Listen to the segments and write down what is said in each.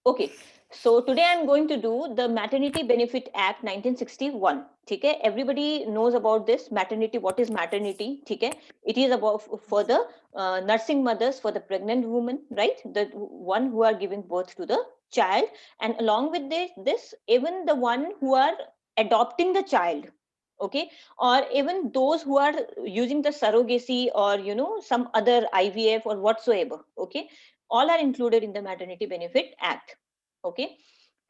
Okay, so today I'm going to do the Maternity Benefit Act 1961. ठीक है, everybody knows about this maternity. What is maternity? ठीक है, it is about for the nursing mothers, for the pregnant women, right? The one who are giving birth to the child, and along with this even the one who are adopting the child, okay, or even those who are using the surrogacy or some other IVF or whatsoever, okay, all are included in the Maternity Benefit Act. Okay,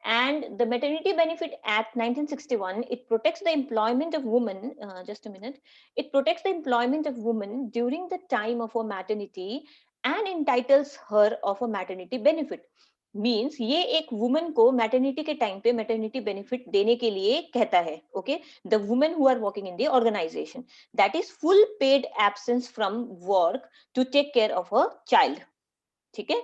and the Maternity Benefit Act 1961, it protects the employment of women. Just a minute. It protects the employment of women during the time of her maternity and entitles her of a maternity benefit. Means ये एक woman को maternity के time पे maternity benefit देने के लिए कहता है. Okay, the women who are working in the organisation, that is full paid absence from work to take care of a child. ठीक है,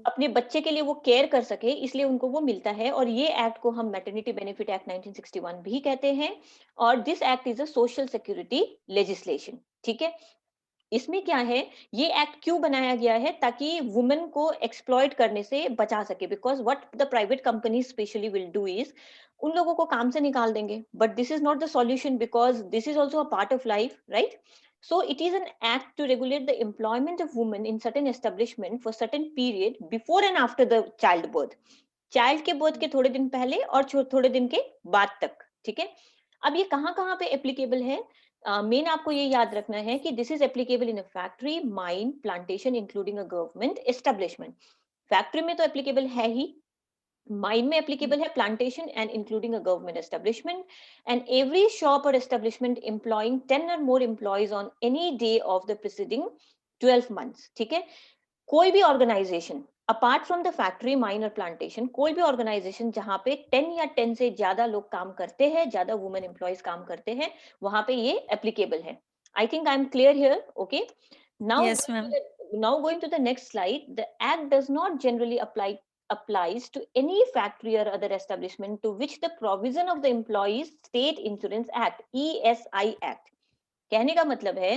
अपने बच्चे के लिए वो केयर कर सके, इसलिए उनको वो मिलता है. और ये एक्ट को हम मैटरनिटी बेनिफिट एक्ट 1961 भी कहते हैं. और this act is a social security legislation. ठीक है, इसमें क्या है, ये एक्ट क्यों बनाया गया है, ताकि वुमेन को एक्सप्लॉइट करने से बचा सके. Because what the private company specially will do is, उन लोगों को काम से निकाल देंगे. But this is not the solution, because this is also a part of life, right? So it is an act to regulate the employment of women in certain establishment for certain period before and after the childbirth. Child के birth के थोड़े दिन पहले और थोड़े दिन के बाद तक. ठीक है, अब ये कहाँ कहाँ पे एप्लीकेबल है? मेन आपको ये याद रखना है कि this is applicable in a factory, mine, plantation, including a government establishment. Factory में तो एप्लीकेबल है ही, माइन में एप्लीकेबल है, plantation and including a government establishment, and every shop or establishment employing 10 or more employees on any day of the preceding 12 months. ठीक है, कोई भी organisation apart from the factory, mine और plantation, कोई भी organisation जहां पे 10 या 10 से ज्यादा लोग काम करते हैं, ज्यादा वुमेन एम्प्लॉइज काम करते हैं, वहां पे ये एप्लीकेबल है. I think I am clear here. Okay, now Yes, ma'am. going to the next slide. The act does not generally applies to any factory or other establishment to which the provision of the Employees State Insurance Act, ESI Act. कहने का मतलब है,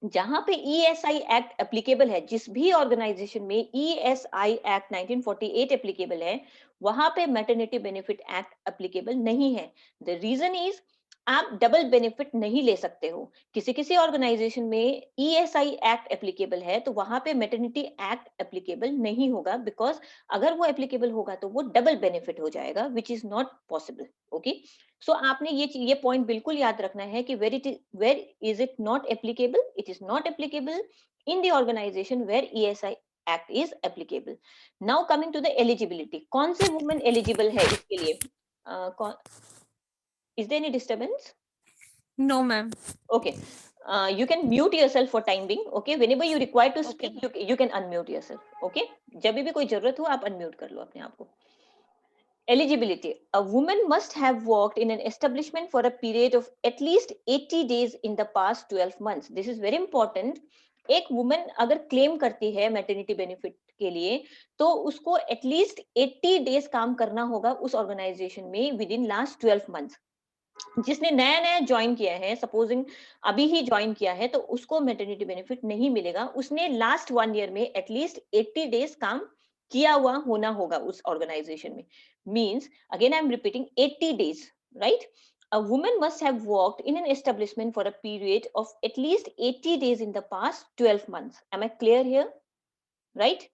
जहां पे ESI act applicable है, जिस भी organisation में ESI एक्ट 1948 एप्लीकेबल है, वहां पे मैटरनिटी बेनिफिट एक्ट एप्लीकेबल नहीं है. द रीजन इज, आप डबल बेनिफिट नहीं ले सकते हो. किसी किसी ऑर्गेनाइजेशन में ESI एक्ट एप्लीकेबल है, तो वहां पे मैटरनिटी एक्ट एप्लीकेबल नहीं होगा, बिकॉज अगर वो एप्लीकेबल होगा तो वो डबल बेनिफिट हो जाएगा, which is not possible. Okay, so आपने ये पॉइंट बिल्कुल याद रखना है कि where is it not applicable. It is not applicable in the organisation where ESI act is applicable. Now coming to the eligibility, कौन से वुमेन एलिजिबल है इसके लिए? Is there any disturbance? No, ma'am. Okay, you can mute yourself for time being. Okay, whenever you require to Okay, speak, ma'am. you can unmute yourself. Okay, जब भी कोई जरूरत हो आप unmute कर लो अपने आप को. Eligibility: a woman must have worked in an establishment for a period of at least 80 days in the past 12 months. This is very important. एक वुमन अगर क्लेम करती है मैटरनिटी बेनिफिट के लिए, तो उसको एटलीस्ट 80 डेज काम करना होगा उस ऑर्गेनाइजेशन में विद इन लास्ट 12 मंथ्स. जिसने नया नया ज्वाइन किया है, सपोजिंग अभी ही ज्वाइन किया है, तो उसको मैटरनिटी बेनिफिट नहीं मिलेगा. उसने लास्ट 1 ईयर में एटलीस्ट 80 डेज काम किया हुआ होना होगा उस ऑर्गेनाइजेशन में. Means, again I am repeating, 80 days, right? A woman must have worked in an establishment for a period of at least 80 days in the past 12 months. Am I clear here? Right?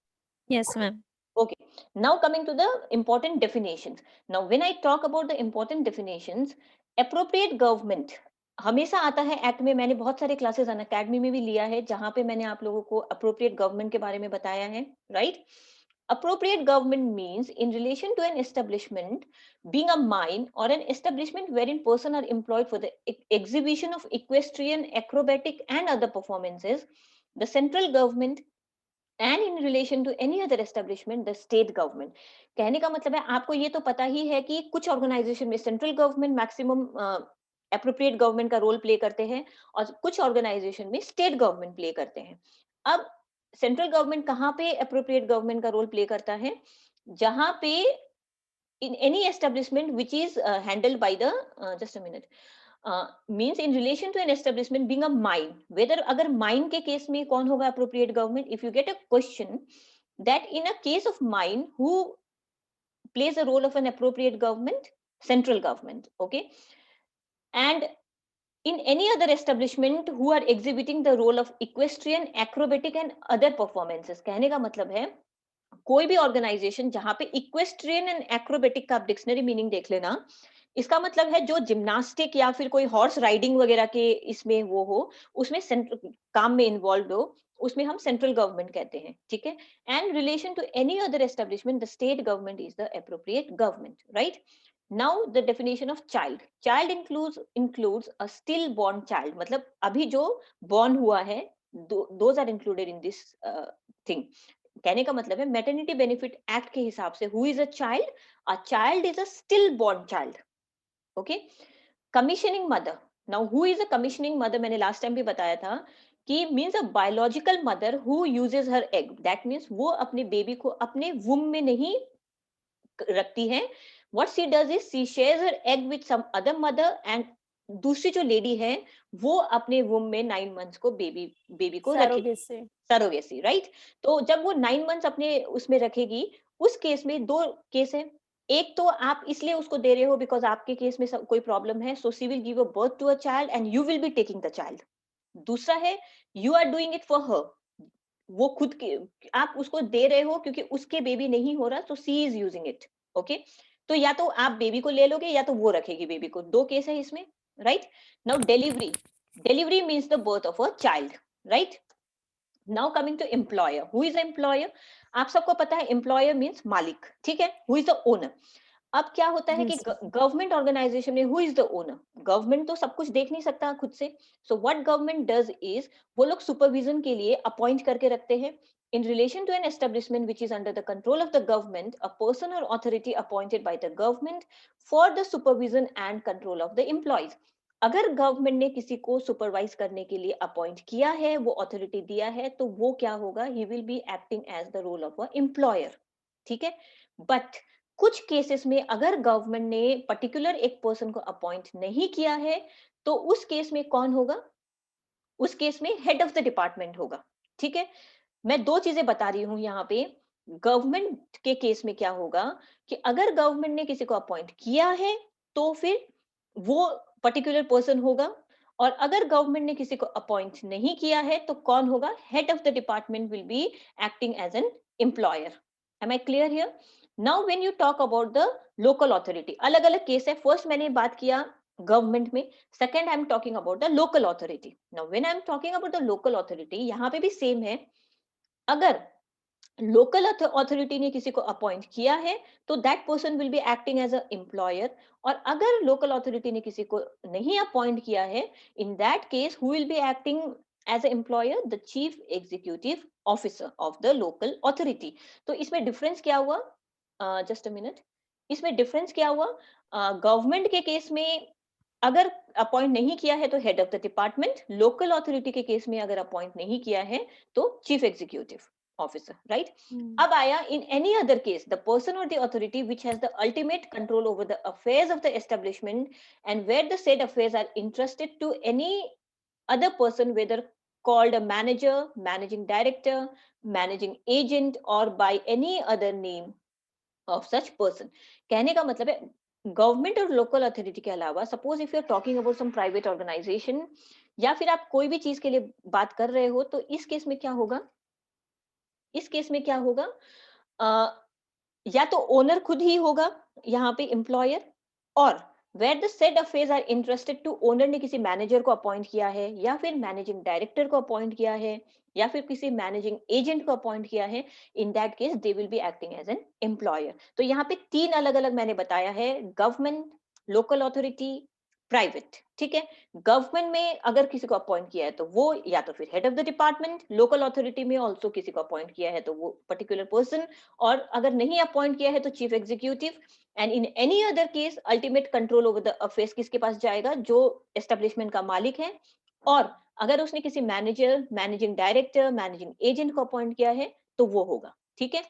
Yes, ma'am. Okay. Now coming to the important definitions. Now when I talk about the important definitions, appropriate government हमेशा आता है act में. मैंने बहुत सारे classes अन academy में भी लिया है, जहां पे मैंने आप लोगों को अप्रोप्रिएट गवर्नमेंट के बारे में बताया है, right? Appropriate government means in relation to an establishment being a mine or an establishment wherein person are employed for the exhibition of equestrian, acrobatic and other performances, the central government, and in relation to any other establishment the state government. कहने का मतलब है, आपको ये तो पता ही है कि कुछ ऑर्गेनाइजेशन में central government maximum appropriate government का रोल प्ले करते हैं, और कुछ ऑर्गेनाइजेशन में स्टेट गवर्नमेंट प्ले करते हैं. अब सेंट्रल गवर्नमेंट कहाँ पे अप्रोप्रिएट गवर्नमेंट का रोल प्ले करता है? जहां पे in any establishment which is handled by the just a minute, means in relation to an establishment being a mine, whether अगर mine के केस में कौन होगा appropriate government? If you get a question that in a case of mine, who plays a role of an appropriate government? Central government. Okay. And in any other establishment who are exhibiting the role of equestrian, acrobatic and other performances. कहने का मतलब है कोई भी organisation जहां पे equestrian and acrobatic का आप डिक्शनरी मीनिंग देख लेना, इसका मतलब है जो जिम्नास्टिक या फिर कोई हॉर्स राइडिंग वगैरह के इसमें वो हो, उसमें सेंट्रल काम में इन्वॉल्व हो, उसमें हम सेंट्रल गवर्नमेंट कहते हैं, ठीक है. And relation to any other establishment the state government is the appropriate government, right. Now the definition of child. Child includes a still born child, मतलब अभी जो बॉर्न हुआ है, those are included in this thing. कहने का मतलब है maternity benefit act के हिसाब से who is a child is a still born child. Okay. Commissioning mother. Now who is a commissioning mother, मैंने लास्ट टाइम भी बताया था कि means a biological mother who uses her egg. That means वो अपने बेबी को अपने वुम में नहीं रखती है. What she does is she shares her egg with some other mother, and दूसरी जो लेडी है वो अपने वुम में 9 मंथ्स को बेबी को रखेगी. Surrogacy, right. तो जब वो 9 मंथ्स अपने उसमें रखेगी, उस केस में 2 केस है. एक तो आप इसलिए उसको दे रहे हो बिकॉज आपके केस में कोई प्रॉब्लम है, so she will give a birth to a child and you will be taking the child. दूसरा है you are doing it for her. वो खुद के आप उसको दे रहे हो क्योंकि उसके बेबी नहीं हो रहा, तो सी इज यूजिंग इट. ओके. तो या तो आप बेबी को ले लोगे या तो वो रखेगी बेबी को. 2 केस है इसमें, right. Now delivery. Delivery means the birth of a child, right. Now coming to employer. Who is employer? आप सबको पता है एम्प्लॉयर मीन्स मालिक, ठीक है. Who is the owner? अब क्या होता है कि Yes. गवर्नमेंट ऑर्गेनाइजेशन में who is the owner? Government तो सब कुछ देख नहीं सकता खुद से. So what government does is वो लोग सुपरविजन के लिए अपॉइंट करके रखते हैं. In relation to an establishment which is under the control of the government, a person or authority appointed by the government for the supervision and control of the employees. अगर government ने किसी को supervise करने के लिए appoint किया है, वो अथॉरिटी दिया है, तो वो क्या होगा? He will be acting as the role of a employer, ठीक है. बट कुछ केसेस में अगर गवर्नमेंट ने पर्टिकुलर एक पर्सन को अपॉइंट नहीं किया है, तो उस केस में कौन होगा? उस केस में हेड ऑफ द डिपार्टमेंट होगा, ठीक है. मैं 2 चीजें बता रही हूं यहाँ पे. गवर्नमेंट के केस में क्या होगा कि अगर गवर्नमेंट ने किसी को अपॉइंट किया है, तो फिर वो पर्टिकुलर पर्सन होगा. और अगर गवर्नमेंट ने किसी को अपॉइंट नहीं किया है, तो कौन होगा? Head of the department will be acting as an employer. Am I clear here? Now when you talk about the local authority, अलग अलग केस है. फर्स्ट मैंने बात किया गवर्नमेंट में, second I am talking about the local authority. Now when I am talking about the local authority, यहाँ पे भी सेम है. अगर लोकल अथॉरिटी ने किसी को अपॉइंट किया है, तो that person will be acting as a employer. और अगर लोकल अथॉरिटी ने किसी को नहीं अपॉइंट किया है, in that case who will be acting as a employer? The chief executive officer of the local authority. तो इसमें डिफरेंस क्या हुआ? Just a minute. इसमें डिफरेंस क्या हुआ? गवर्नमेंट के केस में अगर अपॉइंट नहीं किया है तो head of the department. Local authority के केस में अगर अपॉइंट नहीं किया है तो चीफ एग्जीक्यूटिव ऑफिसर, राइट. अब आया in any other case the person or the authority which has the ultimate control over the affairs of the establishment and where the said affairs are interested to any other person, whether called a manager, managing director, managing agent, or by any other name of such person. कहने का मतलब है government और local authority के अलावा, suppose if you are talking about some private organisation, या फिर आप कोई भी चीज के लिए बात कर रहे हो, तो इस केस में क्या होगा? इस केस में क्या होगा? या तो ओनर खुद ही होगा यहाँ पे एम्प्लॉयर, और where the said affairs are interested to, owner ने किसी मैनेजर को अपॉइंट किया है, या फिर मैनेजिंग डायरेक्टर को अपॉइंट किया है, या फिर किसी मैनेजिंग एजेंट को अपॉइंट किया है, in that case they will be acting as an employer. तो यहाँ पे 3 अलग अलग मैंने बताया है: गवर्नमेंट, लोकल अथॉरिटी, प्राइवेट, ठीक है. गवर्नमेंट में अगर किसी को अपॉइंट किया है तो वो या तो फिर head of the department, local authority में ऑल्सो किसी को अपॉइंट किया है तो वो पर्टिकुलर पर्सन, और अगर नहीं अपॉइंट किया है तो chief executive. And in any other case ultimate control over the affairs किसके पास जाएगा? जो एस्टेब्लिशमेंट का मालिक है. और अगर उसने किसी manager, managing director, managing agent को अपॉइंट किया है तो वो होगा, ठीक है.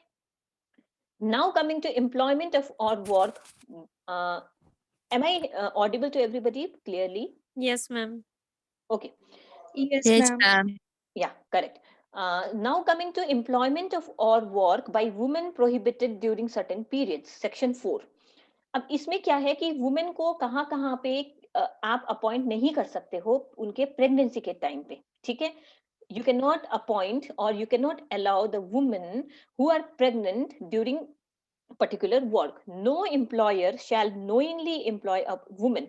Now coming to employment of और work. am I audible to everybody clearly? Yes, ma'am. Okay. Yes, Yes, ma'am. ma'am. Yeah, correct. Now coming to employment of or work by women prohibited during certain periods, section 4. अब इसमें क्या है कि women को कहाँ कहाँ पे आप अपॉइंट नहीं कर सकते हो उनके प्रेगनेंसी के टाइम पे, ठीक है? You cannot appoint or you cannot allow the women who are pregnant during particular work. No employer shall knowingly employ a woman.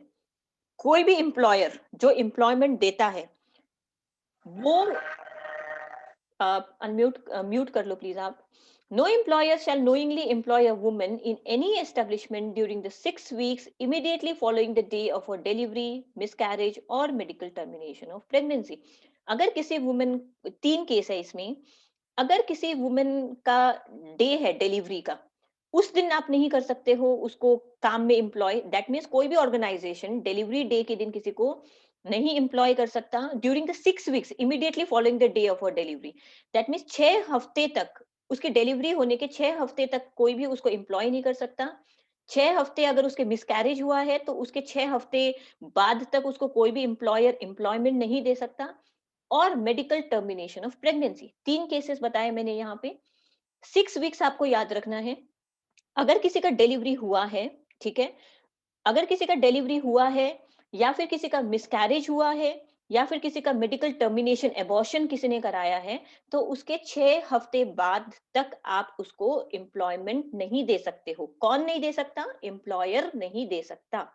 कोई भी employer जो employment देता है वो म्यूट कर लो प्लीज आप. No employer shall knowingly employ a woman in any establishment during the 6 weeks immediately following the day of her delivery, miscarriage or medical termination of pregnancy. अगर किसी वुमेन, 3 केस है इसमें, अगर किसी वुमेन का day है delivery का, उस दिन आप नहीं कर सकते हो उसको काम में एम्प्लॉय. दैट मीन्स कोई भी ऑर्गेनाइजेशन डिलीवरी डे के दिन किसी को नहीं एम्प्लॉय कर सकता during the 6 weeks immediately following the day of her delivery. That means 6 हफ्ते तक, उसकी डिलीवरी होने के 6 हफ्ते तक कोई भी उसको एम्प्लॉय नहीं कर सकता. 6 हफ्ते अगर उसके मिसकैरेज हुआ है तो उसके 6 हफ्ते बाद तक उसको कोई भी एम्प्लॉयर एम्प्लॉयमेंट नहीं दे सकता. और medical termination of pregnancy, 3 cases बताए मैंने यहाँ पे. 6 वीक्स आपको याद रखना है. अगर किसी का डिलीवरी हुआ है, ठीक है, अगर किसी का डिलीवरी हुआ है या फिर किसी का मिसकैरेज हुआ है या फिर किसी का मेडिकल टर्मिनेशन एबॉर्शन किसी ने कराया है, तो उसके 6 हफ्ते बाद तक आप उसको एम्प्लॉयमेंट नहीं दे सकते हो. कौन नहीं दे सकता? एम्प्लॉयर नहीं दे सकता.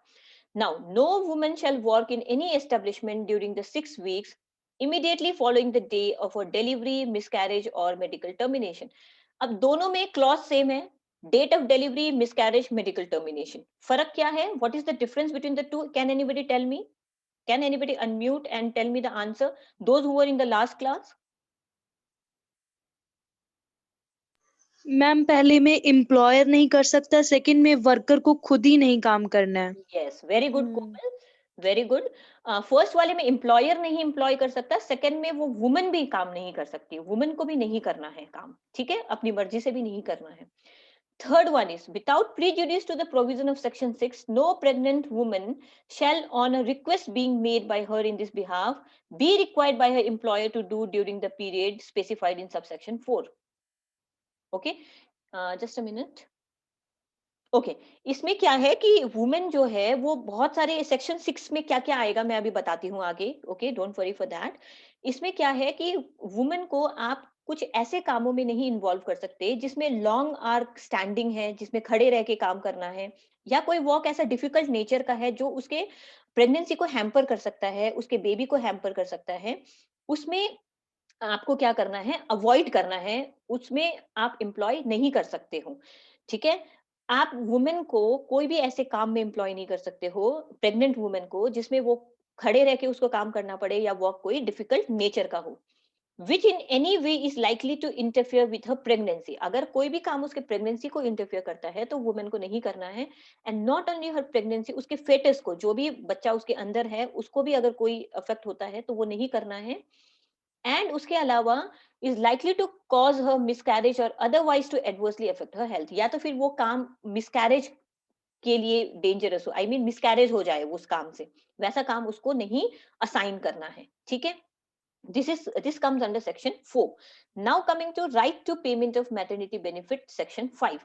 Now, no woman shall work in any establishment during the 6 weeks immediately following the day of her delivery, miscarriage or medical termination. अब दोनों में क्लॉज सेम है. Date of delivery, miscarriage, medical termination. फर्क क्या है? What is the difference between the two? Can anybody tell me? Can anybody unmute and tell me the answer? Those who were in the last class. Ma'am पहले में employer नहीं कर सकता, second में worker को खुद ही नहीं काम करना है. यस, वेरी गुड कोमल, वेरी गुड. फर्स्ट वाले में एम्प्लॉयर नहीं एम्प्लॉय कर सकता, सेकंड में वो वुमन भी काम नहीं कर सकती, वुमन को भी नहीं करना है काम, ठीक है, अपनी मर्जी से भी नहीं करना है. Third one is, without prejudice to the provision of section 6, no pregnant woman shall, on a request being made by her in this behalf, be required by her employer to do during the period specified in subsection 4. Okay, just a minute. Okay, इसमें क्या है कि women जो है वो बहुत सारे section 6 में क्या क्या आएगा मैं अभी बताती हूँ आगे. Okay, don't worry for that. इसमें क्या है कि वुमेन को आप कुछ ऐसे कामों में नहीं इन्वॉल्व कर सकते जिसमें लॉन्ग आर्क स्टैंडिंग है, जिसमें खड़े रह के काम करना है, या कोई वर्क ऐसा डिफिकल्ट नेचर का है जो उसके प्रेगनेंसी को हैम्पर कर सकता है, उसके बेबी को हैम्पर कर सकता है. उसमें आपको क्या करना है? अवॉइड करना है, उसमें आप एम्प्लॉय नहीं कर सकते हो, ठीक है. आप वुमेन को कोई भी ऐसे काम में एम्प्लॉय नहीं कर सकते हो, प्रेग्नेंट वुमेन को, जिसमें वो खड़े रह के उसको काम करना पड़े या वर्क कोई डिफिकल्ट नेचर का हो, which in any way is likely to interfere with her pregnancy. अगर कोई भी काम उसके प्रेगनेंसी को इंटरफियर करता है तो वुमेन को नहीं करना है. And not only her pregnancy, उसके फेटस को, जो भी बच्चा उसके अंदर है उसको भी अगर कोई अफेक्ट होता है तो वो नहीं करना है. एंड उसके अलावा is likely to cause her miscarriage or otherwise to adversely affect her health. या तो फिर वो काम मिसकैरेज के लिए डेंजरस हो, आई मीन मिसकैरेज हो जाए उस काम से, वैसा काम उसको नहीं असाइन करना है, ठीक है. This comes under section 4. Now coming to right to payment of maternity benefit, section 5.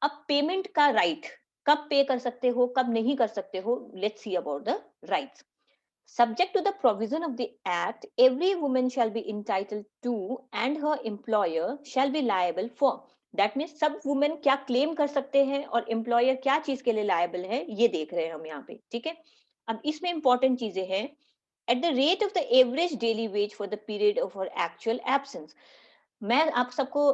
अब पेमेंट का राइट कब पे कर सकते हो, कब नहीं कर सकते हो, let's see about the rights. Subject to the provision of the Act, every woman shall be entitled to and her employer shall be liable for. That means सब women क्या claim कर सकते हैं और employer क्या चीज के लिए liable है, ये देख रहे हैं हम यहाँ पे, ठीक है. अब इसमें important चीजें हैं. At the rate of the average daily wage for the period of her actual absence. मैं आप सबको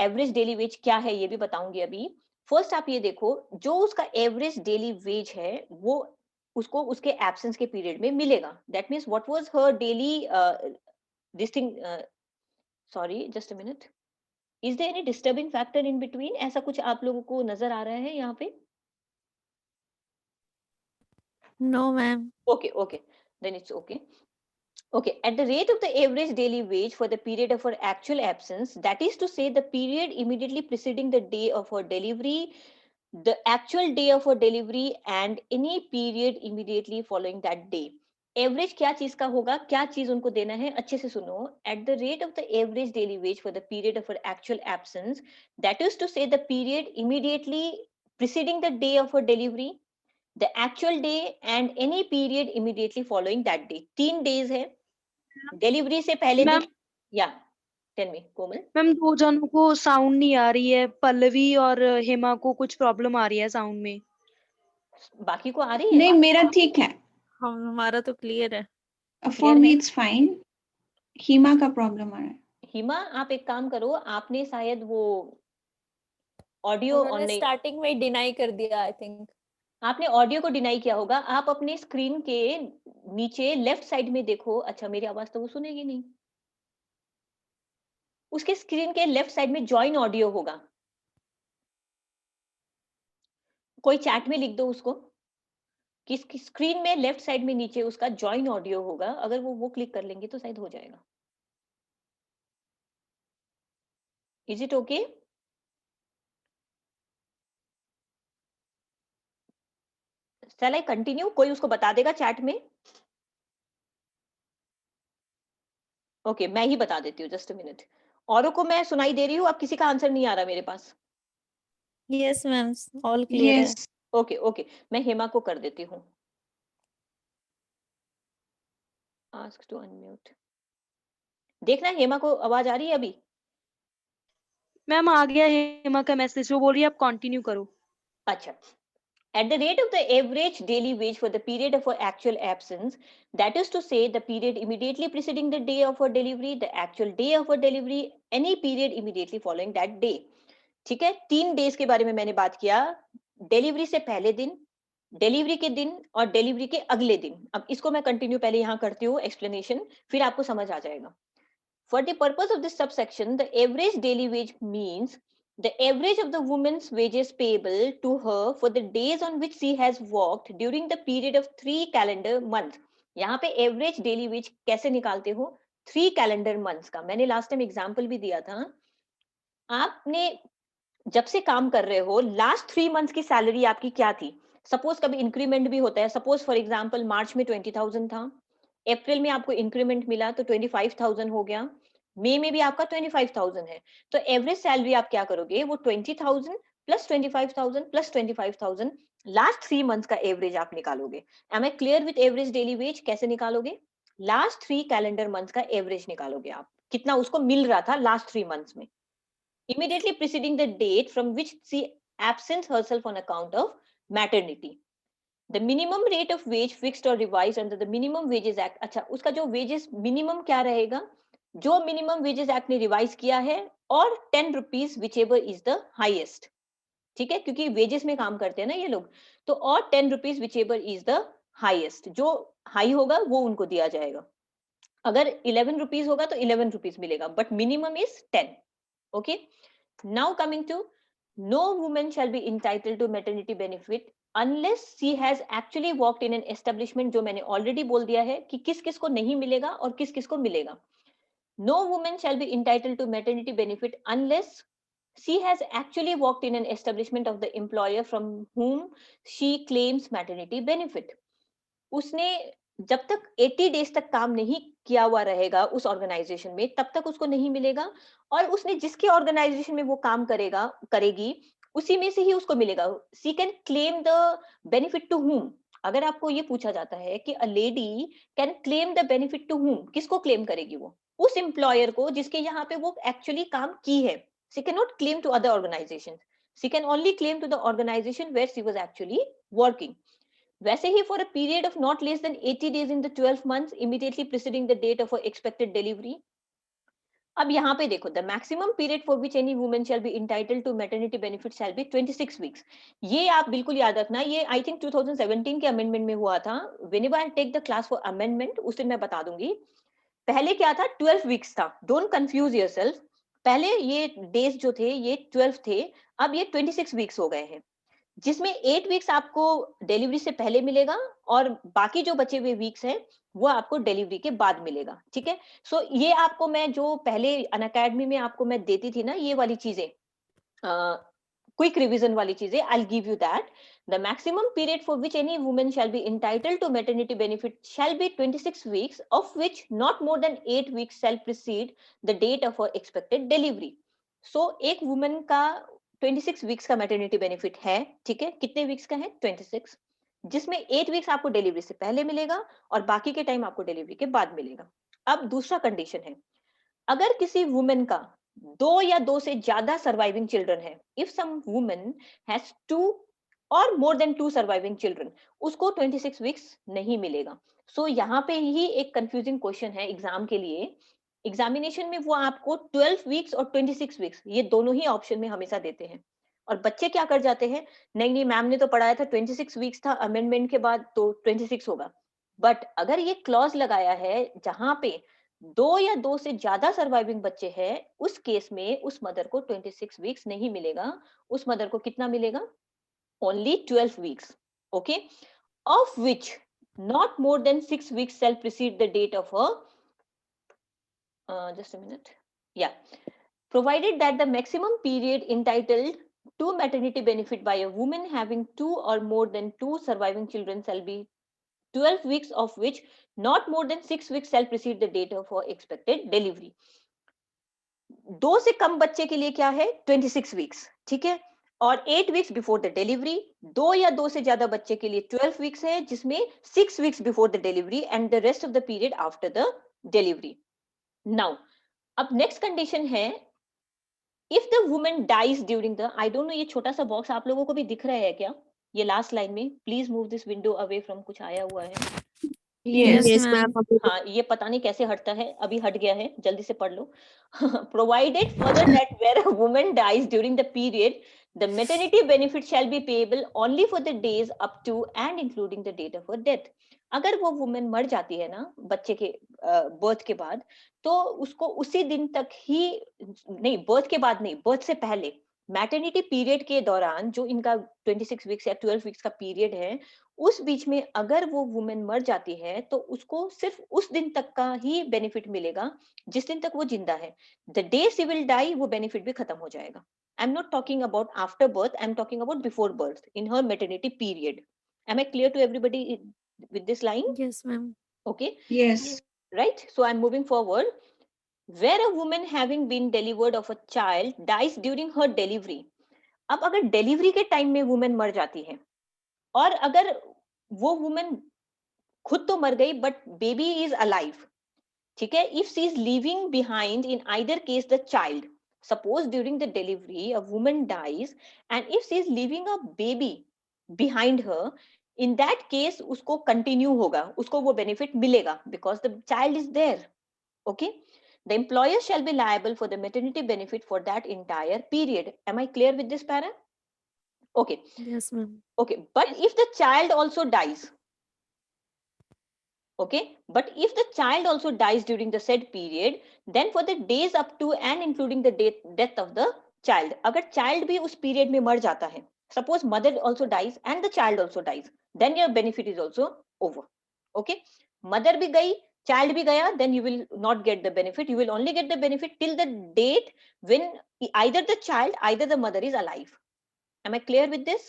एवरेज डेली वेज क्या है ये भी बताऊंगी अभी. फर्स्ट आप ये देखो, जो उसका एवरेज डेली वेज है वो उसको उसके एब्सेंस के पीरियड में मिलेगा. That means what was her daily this thing. Sorry, just a minute. Is there any disturbing factor in between? ऐसा कुछ आप लोगों को नजर आ रहा है यहाँ पे? No, ma'am. Okay, okay, then it's okay. Okay, at the rate of the average daily wage for the period of her actual absence, that is to say the period immediately preceding the day of her delivery, the actual day of her delivery and any period immediately following that day. Average क्या चीज का होगा, क्या चीज उनको देना है, अच्छे से सुनो। At the rate of the average daily wage for the period of actual absence, that is to say the period immediately preceding the day of her delivery, the actual day and any period immediately following that day. 3 days है delivery से पहले ma'am दिन। या tell me कोमल। Ma'am 2 जनों को sound नहीं आ रही है, पल्लवी और हेमा को कुछ प्रॉब्लम आ रही है साउंड में। बाकी को आ रही है? नहीं, मेरा ठीक है, हमारा तो क्लियर है। For me it's fine. Hima का प्रॉब्लम आ रहा है। हिमा आप एक काम करो, आपने शायद वो ऑडियो ऑन उन्होंने नहीं, स्टार्टिंग में ही डिनाई कर दिया आई थिंक। आपने ऑडियो को डिनाई किया होगा। आप अपने स्क्रीन के नीचे लेफ्ट साइड में देखो। अच्छा मेरी आवाज तो वो सुनेगी नहीं। उसके स्क्रीन के लेफ्ट साइड में ज्वाइन ऑडियो होगा, कोई चैट में लिख दो उसको कि स्क्रीन में लेफ्ट साइड में नीचे उसका ज्वाइन ऑडियो होगा। अगर वो क्लिक कर लेंगे तो शायद हो जाएगा। Is it okay? Shall I continue? कोई उसको बता देगा चैट में? ओके मैं ही बता देती हूँ, जस्ट अ मिनट। औरों को मैं सुनाई दे रही हूँ, अब किसी का आंसर नहीं आ रहा मेरे पास। यस मैम, ऑल क्लियर है। यस, ओके ओके, मैं हेमा को कर देती हूँ। Ask to unmute. देखना हेमा को आवाज आ रही है अभी? मैम आ गया हेमा का मैसेज, वो बोल रही है आप कंटिन्यू करो। अच्छा। At the rate of the average daily wage for the period of her actual absence, that is to say the period immediately preceding the day of her delivery, the actual day of her delivery, any period immediately following that day. ठीक है, 3 days के बारे में मैंने बात किया। Delivery से पहले दिन, डिलीवरी के दिन और डिलीवरी के अगले दिन। अब इसको मैं कंटिन्यू पहले यहाँ करती हूँ एक्सप्लेनेशन, फिर आपको समझ आ जाएगा। For the purpose of this subsection, the average daily wage means the average of the woman's wages payable to her for the days on which she has worked during the period of 3 calendar months. यहाँ पे average daily wage कैसे निकालते हो? 3 calendar months का। मैंने last time example भी दिया था। आपने जब से काम कर रहे हो, लास्ट 3 मंथ्स की सैलरी आपकी क्या थी? सपोज कभी इंक्रीमेंट भी होता है। सपोज फॉर एग्जांपल मार्च में 20,000 था, अप्रैल में आपको इंक्रीमेंट मिला तो 25,000 हो गया, मई में भी आपका 25,000 है। तो एवरेज सैलरी आप क्या करोगे? वो 20,000 प्लस 25,000 प्लस 25,000 लास्ट 3 मंथ्स का एवरेज आप निकालोगे। Am I clear with average daily wage कैसे निकालोगे? लास्ट 3 कैलेंडर मंथ्स का एवरेज निकालोगे आप, कितना उसको मिल रहा था लास्ट 3 मंथ्स में, immediately preceding the date from which she absents herself on account of maternity. The minimum rate of wage fixed or revised under the Minimum Wages Act. अच्छा, उसका जो wages minimum क्या रहेगा? जो Minimum Wages Act ने revise किया है, और 10 rupees whichever is the highest. ठीक है, क्योंकि wages में काम करते हैं ना ये लोग, तो और 10 rupees whichever is the highest. जो हाई होगा वो उनको दिया जाएगा। अगर 11 rupees होगा तो 11 rupees मिलेगा, but minimum is 10. Okay. Now coming to, no woman shall be entitled to maternity benefit unless she has actually worked in an establishment. जो मैंने already बोल दिया है कि किस किस को नहीं मिलेगा और किस किस को मिलेगा। No woman shall be entitled to maternity benefit unless she has actually worked in an establishment of the employer from whom she claims maternity benefit. उसने जब तक 80 डेज तक काम नहीं किया हुआ रहेगा उस ऑर्गेनाइजेशन में, तब तक उसको नहीं मिलेगा। और उसने जिसके ऑर्गेनाइजेशन में वो काम करेगी उसी में से ही उसको मिलेगा। She can claim the benefit to whom. अगर आपको ये पूछा जाता है कि a lady can claim the benefit to whom, किसको क्लेम करेगी वो? उस एम्प्लॉयर को जिसके यहाँ पे वो एक्चुअली काम की है। She can not claim to other organisation, she can only claim to the organisation where she was actually working. वैसे ही for a period of not less than 80 days in the 12 months immediately preceding the date of her expected delivery. अब यहाँ पे देखो, the maximum period for which any woman shall be entitled to maternity benefit shall be 26 weeks. ये आप बिल्कुल याद रखना, ये आई थिंक 2017 के अमेंडमेंट में हुआ था। Whenever I take the class for amendment, उस दिन मैं बता दूंगी। पहले क्या था? 12 weeks था। Don't confuse yourself. पहले ये डेज जो थे ये 12 थे, अब ये 26 weeks हो गए हैं, जिसमें 8 वीक्स आपको डिलीवरी से पहले मिलेगा और बाकी जो बचे हुए वीक्स हैं वो आपको डिलीवरी के बाद मिलेगा। ठीक है, सो ये आपको मैं जो पहले अनअकैडमी में आपको मैं देती थी ना, ये वाली चीजें क्विक रिवीजन वाली चीजें, I will give you that. The maximum period for which any woman shall be entitled to maternity benefit shall be 26 weeks, of which not more than 8 weeks shall precede the date of her expected delivery. So एक woman का 26 weeks का maternity benefit है, ठीक है? कितने weeks का है? 26, जिसमें 8 weeks आपको डिलीवरी से पहले मिलेगा और बाकी के टाइम आपको डिलीवरी के बाद मिलेगा. अब दूसरा कंडीशन है, अगर किसी वुमेन का 2 या 2 से ज्यादा सर्वाइविंग चिल्ड्रन है, इफ सम वुमेन हैज 2 और मोर देन 2 सर्वाइविंग चिल्ड्रन, उसको 26 वीक्स नहीं मिलेगा. सो यहाँ पे ही एक कंफ्यूजिंग क्वेश्चन है एग्जाम के लिए. एग्जामिनेशन में वो आपको 12 वीक्स और 26 वीक्स ये दोनों ही ऑप्शन में हमेशा देते हैं, और बच्चे क्या कर जाते हैं, नहीं नहीं मैम ने तो पढ़ाया था 26 वीक्स था, अमेंडमेंट के बाद तो 26 होगा. बट अगर ये क्लॉज लगाया है जहां पे 2 या 2 से ज्यादा सर्वाइविंग बच्चे हैं, उस केस में उस मदर को 26 वीक्स नहीं मिलेगा. उस मदर को कितना मिलेगा? Only 12 weeks, okay, of which not more than 6 weeks shall precede the date of her, just a minute, yeah, provided that the maximum period entitled to maternity benefit by a woman having 2 or more than 2 surviving children shall be 12 weeks, of which not more than 6 weeks shall precede the date of her expected delivery. 2 से कम बच्चे के लिए क्या है? 26 weeks, ठीक है, और 8 weeks before the delivery. 2 या 2 से ज्यादा बच्चे के लिए 12 weeks है, जिसमें 6 weeks before the delivery and the rest of the period after the delivery. Now अब नेक्स्ट कंडीशन है, if the woman dies during the, I don't know ये छोटा सा बॉक्स आप लोगों को भी दिख रहा है क्या? ये लास्ट लाइन में, please move this window away from, कुछ आया हुआ है. Yes, Yes, ma'am. ma'am. हाँ, ये पता नहीं कैसे हटता है, अभी हट गया है, जल्दी से पढ़ लो. Provided further that where a woman dies during the period, the maternity benefit shall be payable only for the days up to and including the date of her death. अगर वो वुमेन मर जाती है ना बच्चे के बर्थ के बाद, तो उसको उसी दिन तक ही, नहीं बर्थ के बाद नहीं, बर्थ से पहले मैटरनिटी पीरियड के दौरान जो इनका 26 वीक्स या 12 वीक्स का पीरियड है, उस बीच में अगर वो वुमेन मर जाती है तो उसको सिर्फ उस दिन तक का ही बेनिफिट मिलेगा जिस दिन तक वो जिंदा है. The day she will die वो बेनिफिट भी खत्म हो जाएगा. I am not talking about after birth, I am talking about before birth in her maternity period. Am I clear to everybody with this line? Yes, ma'am. Okay, Yes. right, so I'm moving forward. Where a woman having been delivered of a child dies during her delivery. अब अगर delivery के time में women मर जाती है, और अगर वो वुमेन खुद तो मर गई बट बेबी इज अलाइव, ठीक है, if she is living behind in either case the child, suppose during the delivery a women dies and if she is living a baby behind her, in that case उसको continue होगा, उसको वो benefit मिलेगा because the child is there. Okay, the employer shall be liable for the maternity benefit for that entire period. Am I clear with this para? Okay, Yes, ma'am. okay, but if the child also dies, okay, but if the child also dies during the said period, then for the days up to and including the death of the child, agar child bhi us period mein mar jata hai, suppose mother also dies and the child also dies, then your benefit is also over. Okay, mother bhi gayi, child bhi gaya, then you will not get the benefit. You will only get the benefit till the date when either the child, either the mother is alive. Am I clear with this?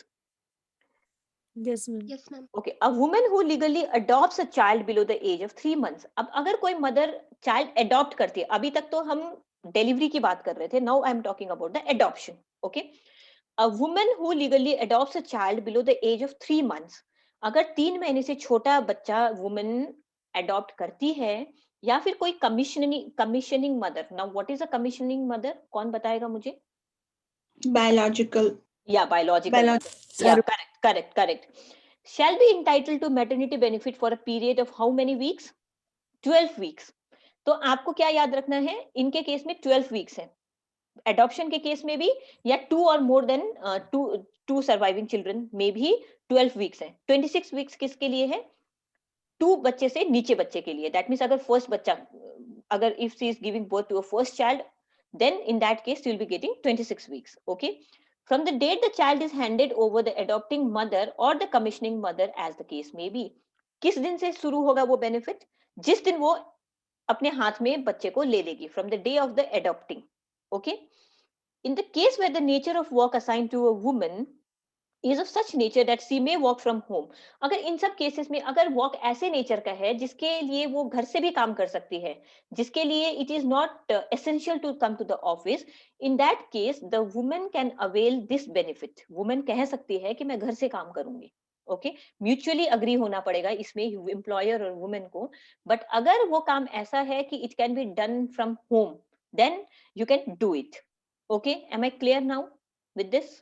Yes, ma'am. Yes, ma'am. Okay, a woman who legally adopts a child below the age of 3 months. अब अगर कोई mother child adopt करती है, अभी तक तो हम delivery की बात कर रहे थे, now I am talking about the adoption. Okay, a woman who legally adopts a child below the age of 3 months, अगर 3 महीने से छोटा बच्चा वुमन अडॉप्ट करती है, या फिर कोई commissioning mother. Now what is a commissioning mother, कौन बताएगा मुझे? Biological. Yeah, biological Biolo- mother. Yeah, correct. Shall be entitled to maternity benefit for a period of how many weeks? 12 weeks. तो आपको क्या याद रखना है, इनके केस में 12 weeks है, एडॉप्शन के केस में भी, या 2 और मोर देन 2 सर्वाइविंग चिल्ड्रन में भी 12 weeks है. 26 weeks किसके लिए है? 2 बच्चे से नीचे बच्चे के लिए. दैट मीन्स अगर फर्स्ट बच्चा, अगर if she is giving birth to a first child, then in that case you will be getting 26 weeks. Okay, from the date the child is handed over the adopting mother or the commissioning mother as the case may be. किस दिन से शुरू होगा वो benefit? जिस दिन वो अपने हाथ में बच्चे को ले लेगी, from the day of the adopting. Okay, In the case where the nature of work assigned to a woman is of such nature that she may work from home, अगर इन सब केसेस में अगर वर्क ऐसे nature का है जिसके लिए वो घर से भी काम कर सकती है, जिसके लिए it is not essential to come to the office, in that case the woman can avail this benefit. woman कह सकती है कि मैं घर से काम करूंगी. ओके, म्यूचुअली अग्री होना पड़ेगा इसमें एम्प्लॉयर और वुमेन को. बट अगर वो काम ऐसा है कि it can be done from home, then you can do it. Okay, am I clear now with this?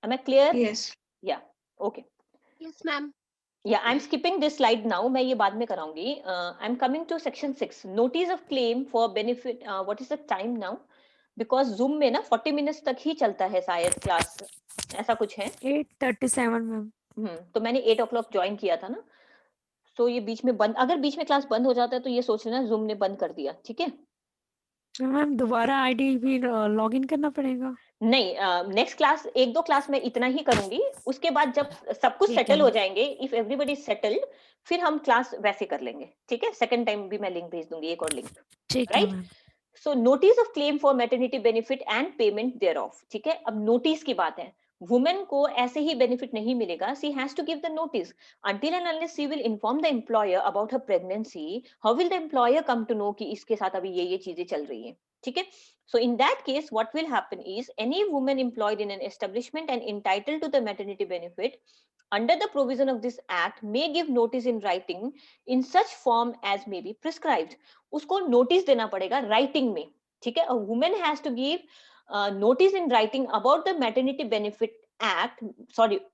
Am I clear? Yes. Yeah. Okay. Yes, ma'am. Yeah, I'm skipping this slide now. मैं ये बाद में कराऊंगी. I'm coming to section 6. Notice of claim for benefit. What is the time now? Because Zoom में ना 40 minutes तक ही चलता है शायद क्लास, ऐसा कुछ है. 8:37, ma'am. तो मैंने 8 o'clock ज्वाइन किया था ना. तो ये बीच में बंद, अगर बीच में क्लास बंद हो जाता है तो ये सोच लेना Zoom ने बंद कर दिया. ठीक है? मैम दोबारा आईडी भी लॉग इन करना पड़ेगा? नहीं, नेक्स्ट क्लास 1-2 क्लास में इतना ही करूंगी. उसके बाद जब सब कुछ ठीक है सेटल हो मैम. जाएंगे, इफ एवरीबॉडी सेटल्ड, फिर हम क्लास वैसे कर लेंगे. ठीक है? सेकंड टाइम भी मैं लिंक भेज दूंगी, एक और लिंक. ठीक है right? Ma'am. So notice of claim for maternity benefit and payment thereof. ठीक है? अब नोटिस की बात है. वुमेन को ऐसे ही बेनिफिट नहीं मिलेगा. She has to give the notice. until and unless she will inform the employer about her pregnancy, how will the employer come to know कि इसके साथ अभी ये चीजें चल रही हैं. ठीक है? So in that case, what will happen is any woman employed in an establishment and entitled to the maternity benefit under the provision of this act may give notice in writing in such form as may be prescribed. उसको notice देना पड़ेगा writing में. ठीक है? A woman has to give notice in writing about the maternity benefit act,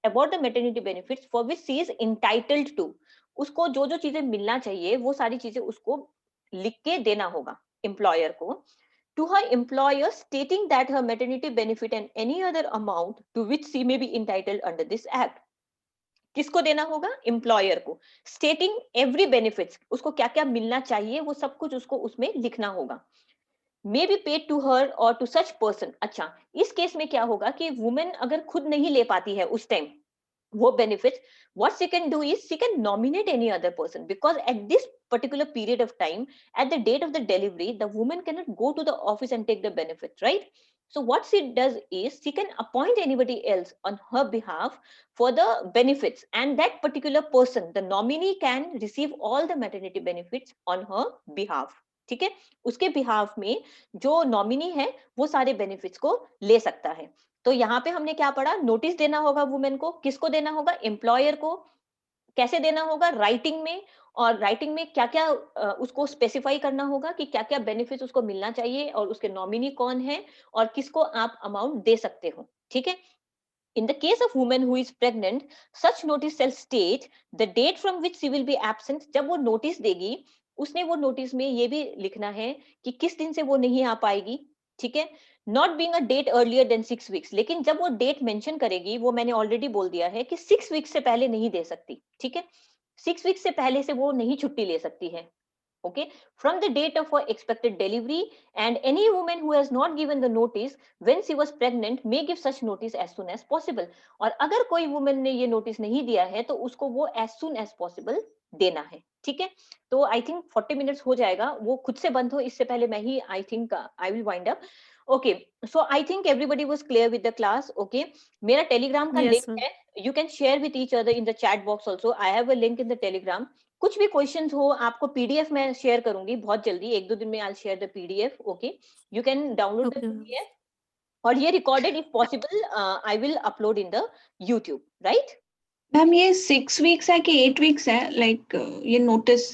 about the maternity benefits for which she is entitled to. उसको जो जो चीजें मिलना चाहिए वो सारी चीजें उसको लिख के देना होगा employer को. To her employer stating that her maternity benefit and any other amount to which she may be entitled under this act. किसको देना होगा? Employer को. Stating every benefits, उसको क्या क्या मिलना चाहिए वो सब कुछ उसको उसमें लिखना होगा. May be paid to her or to such person. अच्छा, इस केस में क्या होगा कि वुमेन अगर खुद नहीं ले पाती है उस टाइम वो benefits, what she can do is she can nominate any other person, because at this particular period of time, at the date of the delivery, the woman cannot go to the office and take the benefit, right? So what she does is she can appoint anybody else on her behalf for the benefits, and that particular person, the nominee, can receive all the maternity benefits on her behalf. ठीक है? उसके behalf में जो nominee है वो सारे benefits को ले सकता है. तो यहाँ पे हमने क्या पढ़ा? नोटिस देना होगा वुमेन को. किसको देना होगा? एम्प्लॉयर को. कैसे देना होगा? राइटिंग में. और राइटिंग में क्या क्या उसको स्पेसिफाई करना होगा कि क्या क्या बेनिफिट्स उसको मिलना चाहिए और उसके नॉमिनी कौन है और किसको आप अमाउंट दे सकते हो. ठीक है? In the case of woman who is pregnant, such notice shall state the date from which she will be absent. जब वो नोटिस देगी उसने वो नोटिस में ये भी लिखना है कि किस दिन से वो नहीं आ पाएगी. ठीक है? Not being a date earlier than 6 weeks. लेकिन जब वो डेट मेंशन करेगी वो मैंने ऑलरेडी बोल दिया है कि 6 weeks से पहले नहीं दे सकती. ठीक है? 6 weeks से पहले से वो नहीं छुट्टी ले सकती है. Okay, from the date of her expected delivery, and any woman who has not given the notice when she was pregnant may give such notice as soon as possible. और अगर कोई woman ने ये notice नहीं दिया है तो उसको वो as soon as possible देना है. ठीक है? तो I think 40 minutes हो जाएगा. वो खुद से बंद हो इससे पहले मैं ही I think I will wind up. Okay, so I think everybody was clear with the class. Okay, मेरा Telegram का Yes, link ma'am. है. You can share with each other in the chat box also. I have a link in the Telegram. कुछ भी questions हो आपको PDF में share करूंगी बहुत जल्दी, 1-2 दिन में I share the PDF. Okay, you can download the Okay, ma'am. PDF और ये recorded if possible I will upload in the YouTube. Right ma'am ये 6 weeks है कि 8 weeks है, लाइक ये नोटिस